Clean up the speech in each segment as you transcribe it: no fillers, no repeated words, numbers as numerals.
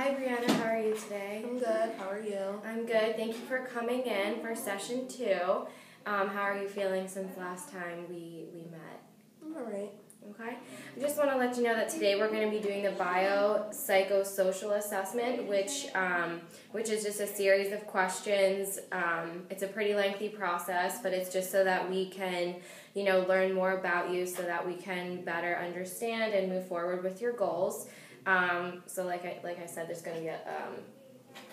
Hi Brianna, how are you today? I'm good. How are you? I'm good. Thank you for coming in for session 2. How are you feeling since last time we met? I'm alright. Okay. I just want to let you know that today we're going to be doing the biopsychosocial assessment, which is just a series of questions. It's a pretty lengthy process, but it's just so that we can, learn more about you, so that we can better understand and move forward with your goals. So like I said, there's going to be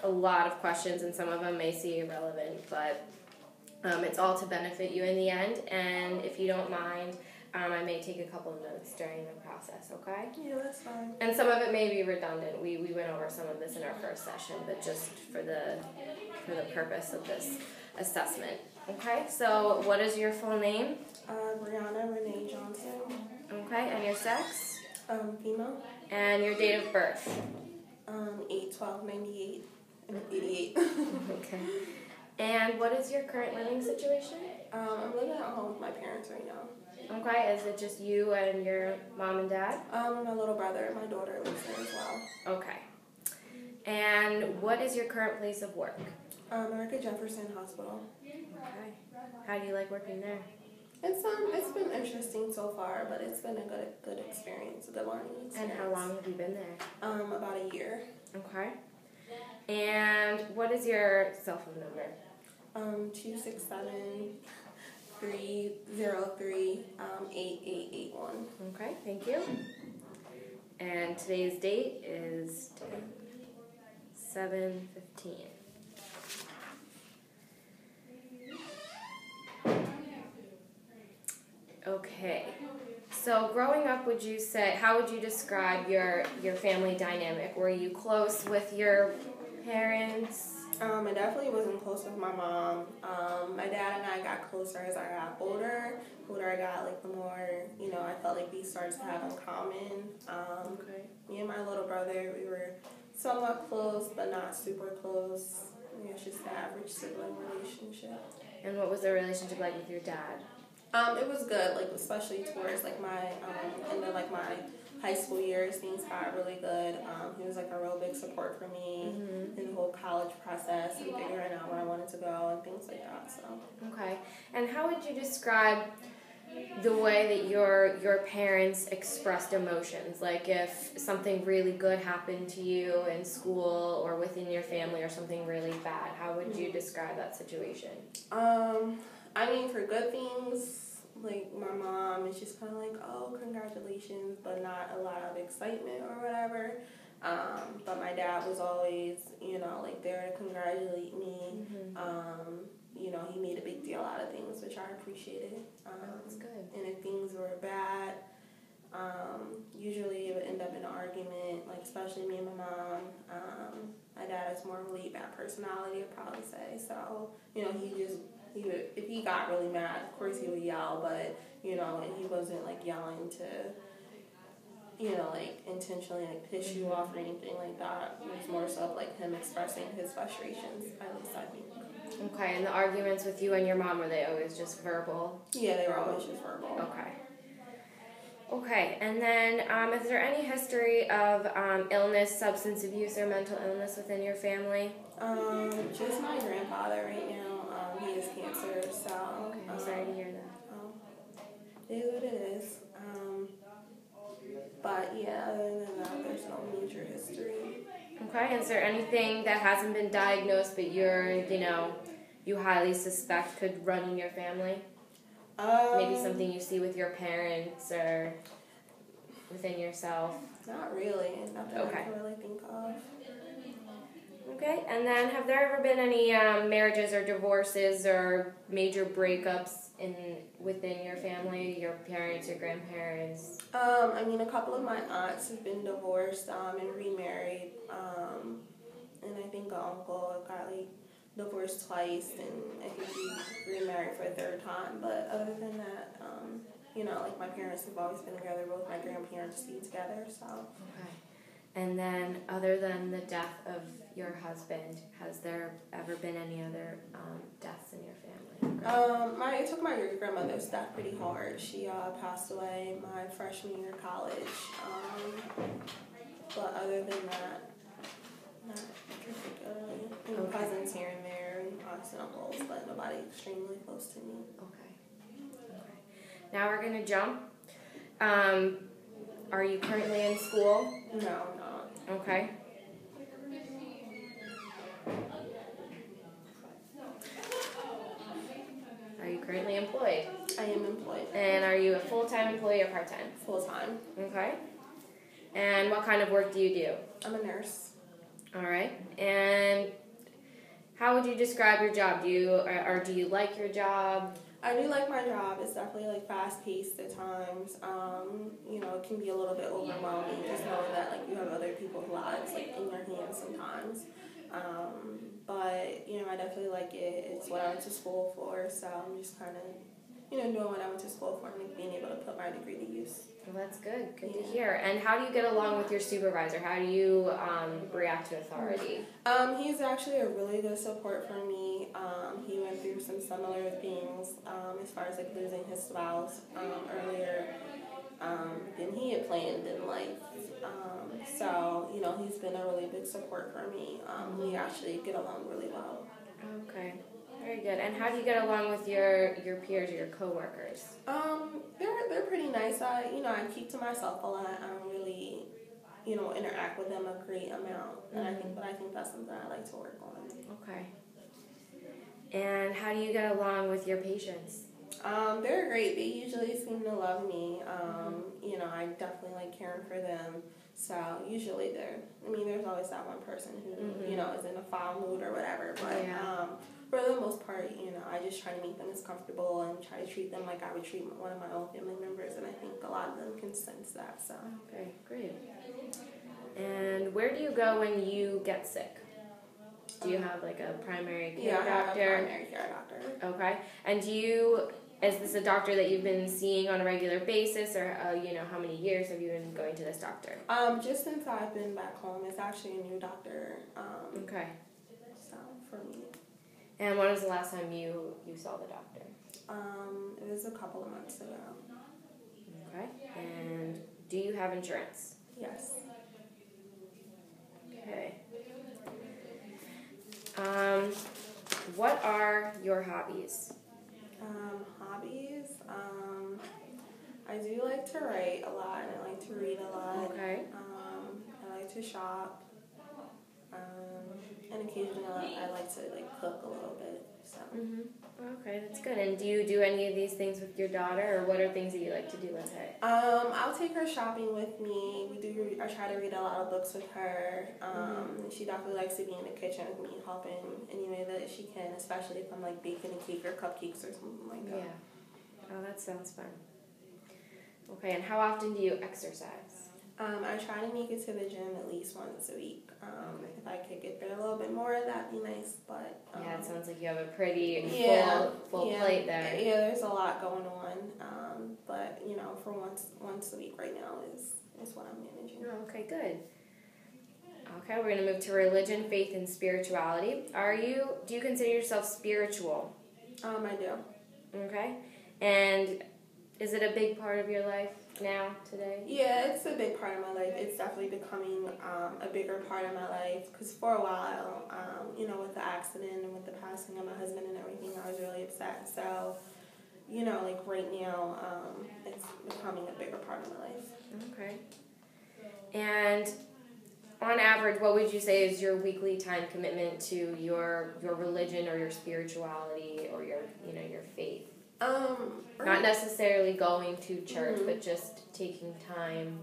a lot of questions, and some of them may seem irrelevant, but it's all to benefit you in the end. And if you don't mind, I may take a couple of notes during the process, okay? Yeah, that's fine. And some of it may be redundant. We went over some of this in our first session, but just for the purpose of this assessment. Okay, so what is your full name? Brianna Renee Johnson. Okay, and your sex? Female. And your date of birth? 8/12/98 and 88. Okay. And what is your current living situation? I'm living at home with my parents right now. Okay, is it just you and your mom and dad? My little brother and my daughter lives there as well. Okay. And what is your current place of work? I work at Jefferson Hospital. Okay. How do you like working there? It's been interesting so far, but it's been a good experience, a good learning experience. And how long have you been there? About a year. Okay. And what is your cell phone number? 267-303-8881. Okay, thank you. And today's date is 7/15. Okay. So growing up, how would you describe your family dynamic? Were you close with your parents? I definitely wasn't close with my mom. My dad and I got closer as I got older. The older I got, the more, I felt like we started to have in common. Okay. Me and my little brother, we were somewhat close, but not super close. It's just the average sibling relationship. And what was the relationship like with your dad? It was good, especially towards my end of my high school years. Things got really good. He was a real big support for me in the whole college process and figuring out where I wanted to go and things like that. So. Okay. And how would you describe the way that your parents expressed emotions? Like if something really good happened to you in school or within your family, or something really bad, how would you describe that situation? For good things, my mom is just kind of oh, congratulations, but not a lot of excitement or whatever. But my dad was always, there to congratulate me. He made a big deal out of things, which I appreciated. That's good. And if things were bad, usually it would end up in an argument, especially me and my mom. My dad is more of a laid-back personality, I'd probably say. So, if he got really mad, of course he would yell, but, and he wasn't, yelling to, intentionally, piss you off or anything like that. It was more so, him expressing his frustrations, at least I think. Okay, and the arguments with you and your mom, were they always just verbal? Yeah, they were always just verbal. Okay, and then is there any history of illness, substance abuse, or mental illness within your family? Just my grandfather right now. He has cancer, so... Okay, I'm sorry to hear that. It is what it is. But yeah, other than that, there's no major history. Okay, is there anything that hasn't been diagnosed but you highly suspect could run in your family? Maybe something you see with your parents or within yourself? Not really. Nothing I can really think of. Okay, and then have there ever been any marriages or divorces or major breakups within your family, your parents, your grandparents? A couple of my aunts have been divorced and remarried. And I think an uncle got divorced twice, and I think he remarried for a third time. But other than that, my parents have always been together. Both my grandparents stayed together, so. Okay. And then, other than the death of your husband, has there ever been any other deaths in your family? It took my grandmother's death pretty hard. She passed away my freshman year of college. But other than that, aunts and uncles, but nobody extremely close to me. Okay. Now we're going to jump. Are you currently in school? No, I'm not. Okay. Are you currently employed? I am employed. And are you a full-time employee or part-time? Full-time. Okay. And what kind of work do you do? I'm a nurse. All right. And how would you describe your job? Do you like your job? I do like my job. It's definitely like fast-paced at times. It can be a little bit overwhelming just knowing that like you have other people's lives like in your hands sometimes. But I definitely like it. It's what I went to school for, so I'm just kind of doing what I went to school for and like, being able to put my degree to use. Well, that's good. Good to hear. And how do you get along with your supervisor? How do you react to authority? He's actually a really good support for me. He went through some similar things as far as like losing his spouse earlier than he had planned in life. So he's been a really big support for me. We actually get along really well. Okay. Very good. And how do you get along with your peers or your coworkers? They're pretty nice. I keep to myself a lot. I don't really, interact with them a great amount. And I think that's something I like to work on. Okay. And how do you get along with your patients? They're great. They usually seem to love me. I definitely like caring for them. So usually there's always that one person who, is in a foul mood or whatever. But for the most part, I just try to make them as comfortable and try to treat them like I would treat one of my own family members. And I think a lot of them can sense that. So. Okay, great. And where do you go when you get sick? Do you have like a primary care doctor? Yeah, I have a primary care doctor. Okay. And is this a doctor that you've been seeing on a regular basis, or how many years have you been going to this doctor? Just since I've been back home, it's actually a new doctor. Okay. So for me. And when was the last time you saw the doctor? It was a couple of months ago. Okay. And do you have insurance? Yes. Okay. What are your hobbies? Hobbies? I do like to write a lot, and I like to read a lot. Okay. I like to shop. And occasionally I like to cook a little bit. So. Okay, that's good. And do you do any of these things with your daughter, or what are things that you like to do with her? I'll take her shopping with me. I try to read a lot of books with her. She definitely likes to be in the kitchen with me, helping any way that she can, especially if I'm baking a cake or cupcakes or something like that. Yeah. Oh, that sounds fun. Okay, and how often do you exercise? I try to make it to the gym at least once a week. If I could get there a little bit more, that'd be nice. But yeah, it sounds like you have a pretty full plate there. Yeah, there's a lot going on. But for once a week right now is what I'm managing. Oh, okay, good. Okay, we're gonna move to religion, faith, and spirituality. Do you consider yourself spiritual? I do. Okay, and is it a big part of your life now, today? Yeah, it's a big part of my life. It's definitely becoming a bigger part of my life because for a while, with the accident and with the passing of my husband and everything, I was really upset. So, right now, it's becoming a bigger part of my life. Okay. And on average, what would you say is your weekly time commitment to your religion or your spirituality or your faith? Not necessarily going to church, but just taking time.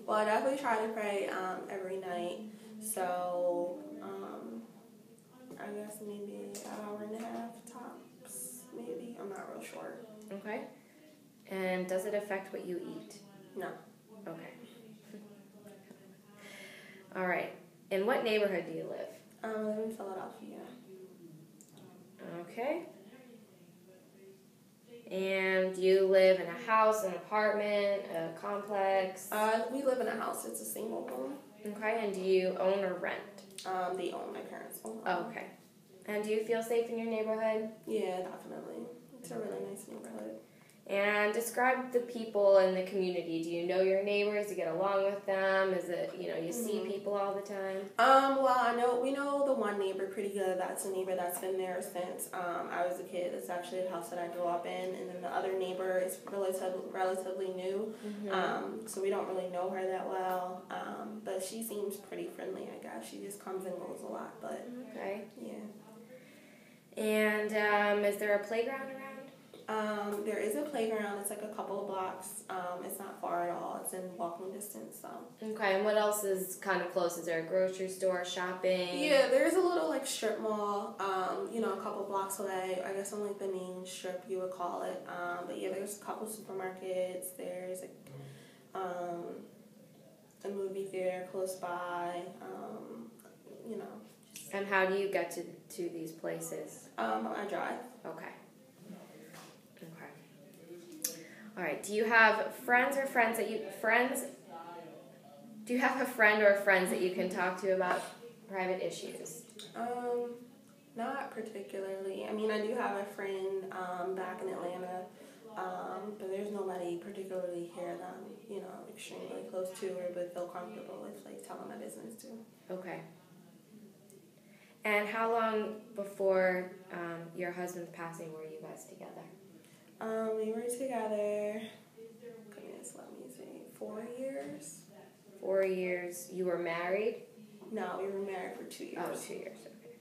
Well, I definitely try to pray every night. So, I guess maybe an hour and a half tops, maybe. I'm not real sure. Okay. And does it affect what you eat? No. Okay. All right. In what neighborhood do you live? I live in Philadelphia. Okay. And do you live in a house, an apartment, a complex? We live in a house. It's a single home. Okay. And do you own or rent? They own. My parents own. Oh, okay. And do you feel safe in your neighborhood? Yeah, definitely. It's a really nice neighborhood. And describe the people in the community. Do you know your neighbors? Do you get along with them? Is it, you see people all the time? Well, we know the one neighbor pretty good. That's a neighbor that's been there since I was a kid. It's actually the house that I grew up in. And then the other neighbor is relatively new. So we don't really know her that well. But she seems pretty friendly, I guess. She just comes and goes a lot. But okay. Yeah. And is there a playground around? There is a playground. It's like a couple of blocks. It's not far at all. It's in walking distance. So. Okay, and what else is kind of close? Is there a grocery store, shopping? Yeah, there's a little like strip mall, a couple blocks away. I guess on like the main strip you would call it. But yeah, there's a couple supermarkets. There's a movie theater close by. And how do you get to these places? I drive. Okay. All right. Do you have Do you have a friend or friends that you can talk to about private issues? Not particularly. I mean, I do have a friend back in Atlanta, but there's nobody particularly here that I'm, extremely close to or would feel comfortable with, like, telling my business to. Okay. And how long before your husband's passing were you guys together? We were together, goodness, let me see, 4 years. 4 years. You were married? No, we were married for 2 years. Oh, 2 years, okay.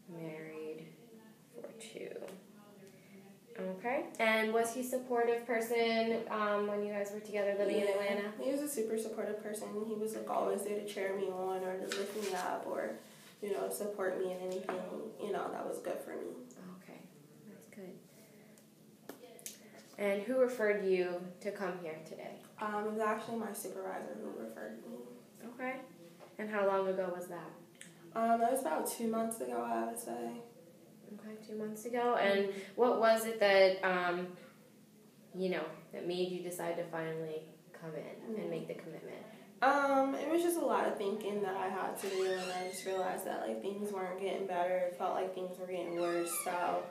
Married for 2. Okay. And was he a supportive person when you guys were together living in Atlanta? He was a super supportive person. He was like always there to cheer me on or to lift me up or, support me in anything, that was good for me. Okay. That's good. And who referred you to come here today? It was actually my supervisor who referred me. Okay. And how long ago was that? That was about 2 months ago, I would say. Okay, 2 months ago. And what was it that, that made you decide to finally come in and make the commitment? It was just a lot of thinking that I had to do, and I just realized that, things weren't getting better. It felt like things were getting worse, so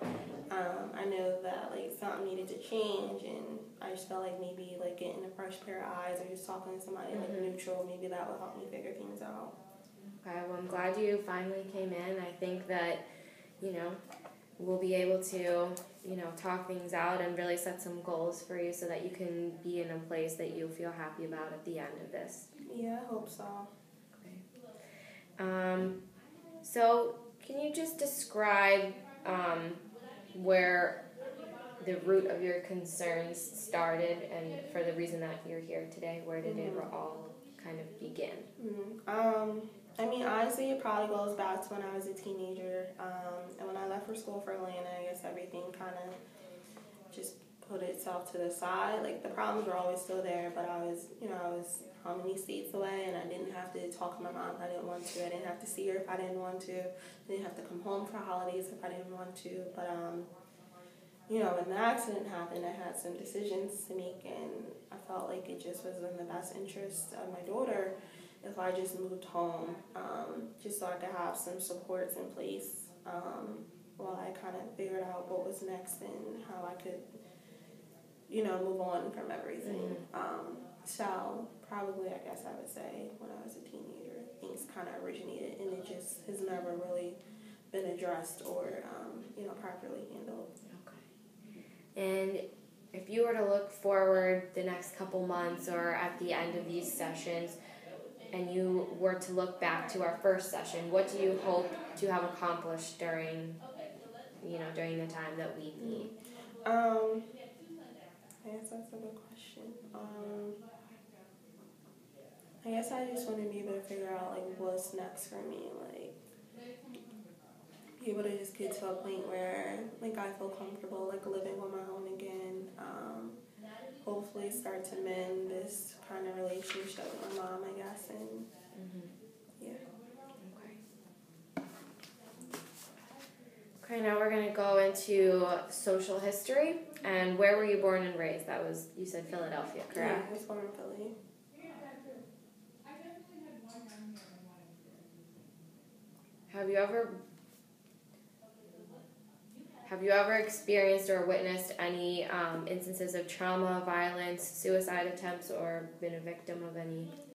I knew that, something needed to change, and I just felt like maybe, getting a fresh pair of eyes or just talking to somebody, neutral, maybe that would help me figure things out. Okay, well, I'm glad you finally came in. I think that, we'll be able to, talk things out and really set some goals for you so that you can be in a place that you feel happy about at the end of this. Yeah, I hope so. Okay. So can you just describe where the root of your concerns started and for the reason that you're here today? Where did it all kind of begin? Honestly, it probably goes back to when I was a teenager. And when I left for school for Atlanta, I guess everything kind of just put itself to the side. The problems were always still there, but I was how many states away, and I didn't have to talk to my mom if I didn't want to. I didn't have to see her if I didn't want to. I didn't have to come home for holidays if I didn't want to. But, when the accident happened, I had some decisions to make, and I felt like it just was in the best interest of my daughter if I just moved home, just so I could have some supports in place while I kind of figured out what was next and how I could, move on from everything. So probably, I guess I would say when I was a teenager, things kind of originated, and it just has never really been addressed or, properly handled. Okay. And if you were to look forward the next couple months or at the end of these sessions, and you were to look back to our first session, what do you hope to have accomplished during the time that we meet? I guess that's a good question. I guess I just want to be able to figure out what's next for me, be able to just get to a point where I feel comfortable living on my own again. Hopefully start to mend this kind of relationship with my mom, I guess, and yeah. Okay, now we're going to go into social history. And where were you born and raised? That was, you said Philadelphia, correct? Yeah, I was born in Philly. Have you ever Have you ever experienced or witnessed any instances of trauma, violence, suicide attempts, or been a victim of any